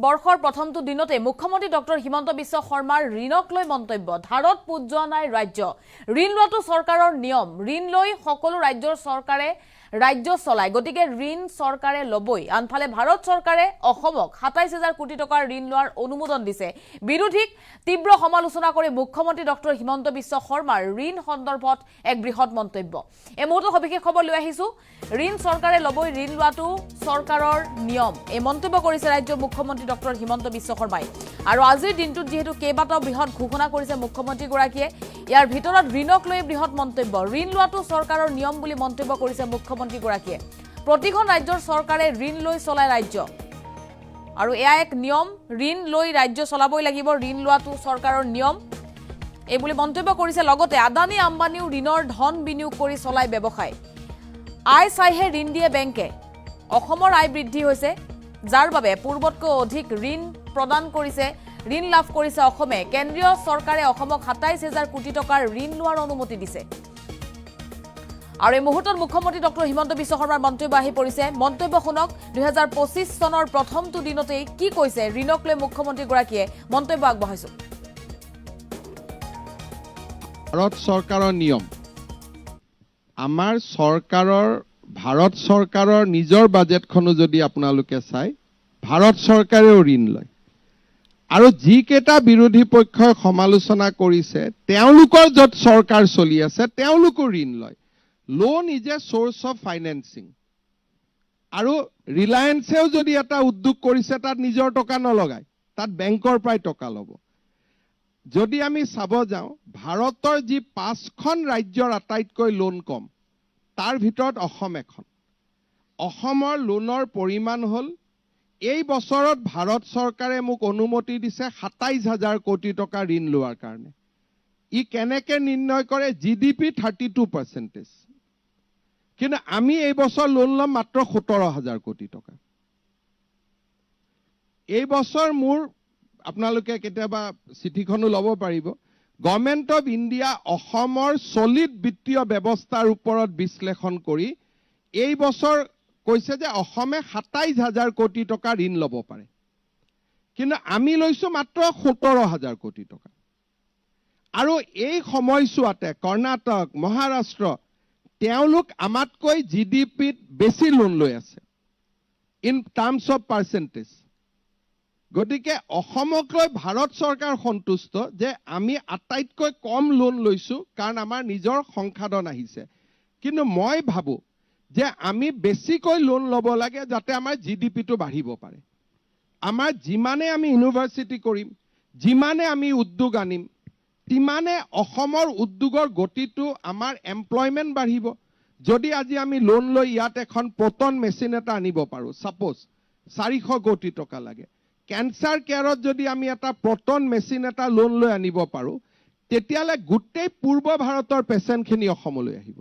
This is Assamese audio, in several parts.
বৰ্ষৰ প্ৰথমটো দিনতে মুখ্যমন্ত্ৰী ডক্টৰ হিমন্ত বিশ্ব শৰ্মাৰ ঋণক লৈ মন্তব্য ধাৰত পুত যোৱা নাই ৰাজ্য ঋণ লোৱাটো চৰকাৰৰ নিয়ম ঋণ লৈ সকলো ৰাজ্যৰ চৰকাৰে ৰাজ্য চলায় গতিকে ঋণ চৰকাৰে লবই আনফালে ভাৰত চৰকাৰে অসমক ২৭,০০০ কোটি টকাৰ ঋণ লোৱাৰ অনুমোদন দিছে বিৰোধীক তীব্ৰ সমালোচনা কৰি মুখ্যমন্ত্ৰী ডক্টৰ হিমন্ত বিশ্ব শৰ্মাৰ ঋণ সন্দৰ্ভত এক বৃহৎ মন্তব্য এই মুহূৰ্তত সবিশেষ খবৰ লৈ আহিছো ঋণ চৰকাৰে লবই ঋণ লোৱাটো চৰকাৰৰ নিয়ম এই মন্তব্য কৰিছে ৰাজ্যৰ মুখ্যমন্ত্ৰী ডক্টৰ হিমন্ত বিশ্ব শৰ্মাই আৰু আজিৰ দিনটোত যেহেতু কেইবাটাও বৃহৎ ঘোষণা কৰিছে মুখ্যমন্ত্ৰীগৰাকীয়ে ইয়াৰ ভিতৰত ঋণক লৈ বৃহৎ মন্তব্য ঋণ লোৱাটো চৰকাৰৰ নিয়ম বুলি মন্তব্য কৰিছে মুখ্যমন্ত্ৰীগৰাকীয়ে প্ৰতিখন ৰাজ্যৰ চৰকাৰে ঋণ লৈ চলাই ৰাজ্য আৰু এয়া এক নিয়ম ঋণ লৈ ৰাজ্য চলাবই লাগিব ঋণ লোৱাটো চৰকাৰৰ নিয়ম এই বুলি মন্তব্য কৰিছে লগতে আদানী আম্বানীও ঋণৰ ধন বিনিয়োগ কৰি চলাই ব্যৱসায় আয় চাইহে ঋণ দিয়ে বেংকে অসমৰ আয় বৃদ্ধি হৈছে যাৰ বাবে পূৰ্বতকৈ অধিক ঋণ প্ৰদান কৰিছে ঋণ লাভ কৰিছে অসমে কেন্দ্ৰীয় চৰকাৰে অসমক ২৭,০০০ কোটি টকাৰ ঋণ লোৱাৰ অনুমতি দিছে আৰু এই মুহূৰ্তত মুখ্যমন্ত্ৰী ডক্টৰ হিমন্ত বিশ্ব শৰ্মাৰ মন্তব্য আহি পৰিছে মন্তব্য শুনক ২০২৫ চনৰ প্ৰথমটো দিনতেই কি কৈছে ঋণক লৈ মুখ্যমন্ত্ৰীগৰাকীয়ে মন্তব্য আগবঢ়াইছো ভাৰত চৰকাৰৰ নিয়ম আমাৰ চৰকাৰৰ ভাৰত চৰকাৰৰ নিজৰ বাজেটখনো যদি আপোনালোকে চাই ভাৰত চৰকাৰেও ঋণ লয় আৰু যিকেইটা বিৰোধী পক্ষই সমালোচনা কৰিছে তেওঁলোকৰ য'ত চৰকাৰ চলি আছে তেওঁলোকো ঋণ লয় loan is a source of financing আৰু ৰিলায়েন্সেও যদি এটা উদ্যোগ কৰিছে তাত নিজৰ টকা নলগায় তাত বেংকৰ পৰাই টকা ল'ব যদি আমি চাব যাওঁ ভাৰতৰ যি ৫খন ৰাজ্যৰ আটাইতকৈ লোন কম তাৰ ভিতৰত অসম এখন অসমৰ লোনৰ পৰিমাণ হ'ল এই বছৰত ভাৰত চৰকাৰে মোক অনুমতি দিছে ২৭,০০০ কোটি টকা ঋণ লোৱাৰ কাৰণে ই কেনেকৈ নিৰ্ণয় কৰে জিডিপি 32% কিন্তু আমি এই বছৰ লোন ল'ম মাত্ৰ ১৭,০০০ কোটি টকা এই বছৰ মোৰ আপোনালোকে কেতিয়াবা চিঠিখনো ল'ব পাৰিব গভৰ্ণমেণ্ট অফ ইণ্ডিয়া অসমৰ চলিড বিত্তীয় ব্যৱস্থাৰ ওপৰত বিশ্লেষণ কৰি এই বছৰ কৈছে যে অসমে ২৭,০০০ কোটি টকা ঋণ ল'ব পাৰে কিন্তু আমি লৈছো মাত্ৰ ১৭,০০০ কোটি টকা আৰু এই সময়ছোৱাতে কৰ্ণাটক মহাৰাষ্ট্ৰ তেওঁলোক আমাতকৈ জিডিপিত বেছি লোন লৈ আছে ইন টাৰ্মছ অফ পাৰ্চেণ্টেজ গতিকে অসমক লৈ ভাৰত চৰকাৰ সন্তুষ্ট যে আমি আটাইতকৈ কম লোন লৈছো কাৰণ আমাৰ নিজৰ সংসাধন আহিছে কিন্তু মই ভাবো যে আমি বেছিকৈ লোন ল'ব লাগে যাতে আমাৰ জিডিপিটো বাঢ়িব পাৰে আমাৰ যিমানে আমি ইউনিভাৰ্চিটি কৰিম যিমানে আমি উদ্যোগ আনিম তিমানে অসমৰ উদ্যোগৰ গতিটো আমাৰ এমপ্লয়মেণ্ট বাঢ়িব যদি আজি আমি লোন লৈ ইয়াত এখন পটন মেচিন এটা আনিব পাৰো সাপোজ ৪০০ কোটি টকা লাগে কেন্সাৰ কেয়াৰত যদি আমি এটা পটন মেচিন এটা লোন লৈ আনিব পাৰো তেতিয়ালে গোটেই পূৰ্ব ভাৰতৰ পেচেণ্টখিনি অসমলৈ আহিব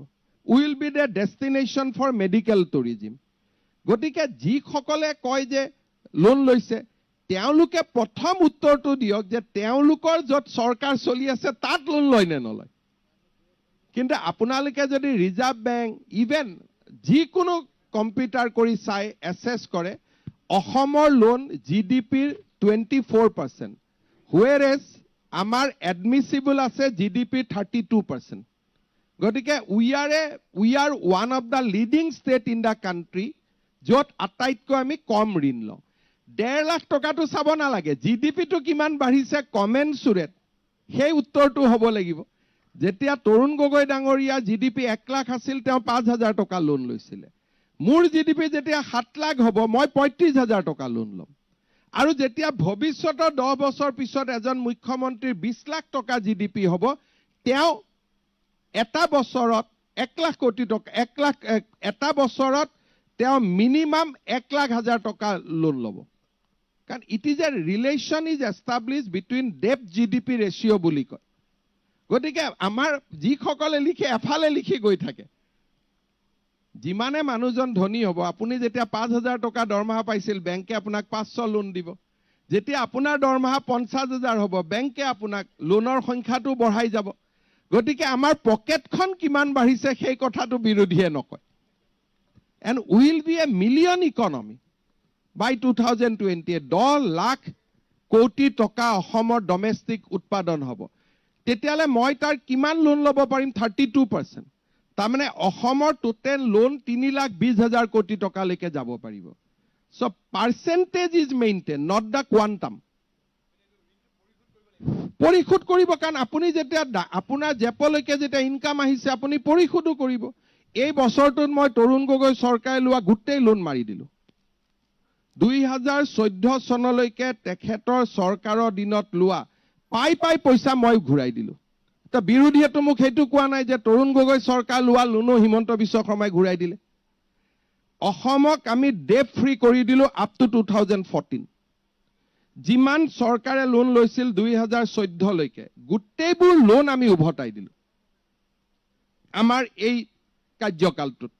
will be the destination for medical tourism গতিকে যিসকলে কয় যে লোন লৈছে তেওঁলোকে প্ৰথম উত্তৰটো দিয়ক যে তেওঁলোকৰ য'ত চৰকাৰ চলি আছে তাত লোন লয় নে নলয় কিন্তু আপোনালোকে যদি ৰিজাৰ্ভ বেংক ইভেন যিকোনো কম্পিউটাৰ কৰি চাই এছেছ কৰে অসমৰ লোন জিডিপিৰ 24% হুৱেৰেজ আমাৰ এডমিছিবল আছে জিডিপিৰ 32% গতিকে we are one of the leading state in the country য'ত আটাইতকৈ আমি কম ঋণ লওঁ ১.৫ লাখ টকাটো চাব নালাগে জিডিপিটো কিমান বাঢ়িছে কমেনচুৰেট সেই উত্তৰটো হ'ব লাগিব যেতিয়া তৰুণ গগৈ ডাঙৰীয়া জিডিপি ১ লাখ আছিল তেওঁ ৫,০০০ টকা লোন লৈছিলে মোৰ জিডিপি যেতিয়া ৭ লাখ হ'ব মই ৩৫,০০০ টকা লোন ল'ম আৰু যেতিয়া ভৱিষ্যতৰ ১০ বছৰ পিছত এজন মুখ্যমন্ত্ৰীৰ ২০ লাখ টকা জিডিপি হ'ব তেওঁ এটা বছৰত ১ লাখ কোটি টকা এটা বছৰত তেওঁ মিনিমাম ১,০০,০০০ টকা লোন ল'ব কাৰণ it is a relation is establish between ডেপ্ট জিডিপি ৰেচিঅ' বুলি কয় গতিকে আমাৰ যিসকলে লিখে এফালে লিখি গৈ থাকে যিমানে মানুহজন ধনী হ'ব আপুনি যেতিয়া ৫,০০০ টকা দৰমহা পাইছিল বেংকে আপোনাক ৫০০ লোন দিব যেতিয়া আপোনাৰ দৰমহা ৫০,০০০ হ'ব বেংকে আপোনাক লোনৰ সংখ্যাটো বঢ়াই যাব গতিকে আমাৰ পকেটখন কিমান বাঢ়িছে সেই কথাটো বিৰোধীয়ে নকয় and will be a million economy by 2028 10 lakh কোটি টকা অসমৰ ডমেষ্টিক উৎপাদন হ'ব। তেতিয়ালে মই তাৰ কিমান লোন ল'ব পাৰিম? 32%। তাৰমানে অসমৰ টোটেল লোন 3,20,000 কোটি টকালৈকে যাব পাৰিব। So percentage is maintained, not the quantum. পৰিশোধ কৰিব, কাৰণ আপুনি যেতিয়া আপোনাৰ জেপলৈকে যেতিয়া ইনকাম আহিছে আপুনি পৰিশোধো কৰিব। এই বছৰটোত মই তৰুণ গগৈ চৰকাৰে লোৱা গোটেই লোন মাৰি দিলো। 2014 চনলৈকে তেখেতৰ চৰকাৰৰ দিনত লোৱা পাই পইচা মই ঘূৰাই দিলো। তা বিৰোধীয়েতো মোক সেইটো কোৱা নাই যে তৰুণ গগৈ চৰকাৰ লোৱা লোনো হিমন্ত বিশ্ব শৰ্মাই ঘূৰাই দিলে। অসমক আমি ডেট ফ্ৰী কৰি দিলো আপ টু 2014। যিমান চৰকাৰে লোন লৈছিল 2014 লৈকে গোটেইবোৰ লোন আমি উভতাই দিলো আমাৰ এই কাৰ্যকালটোত।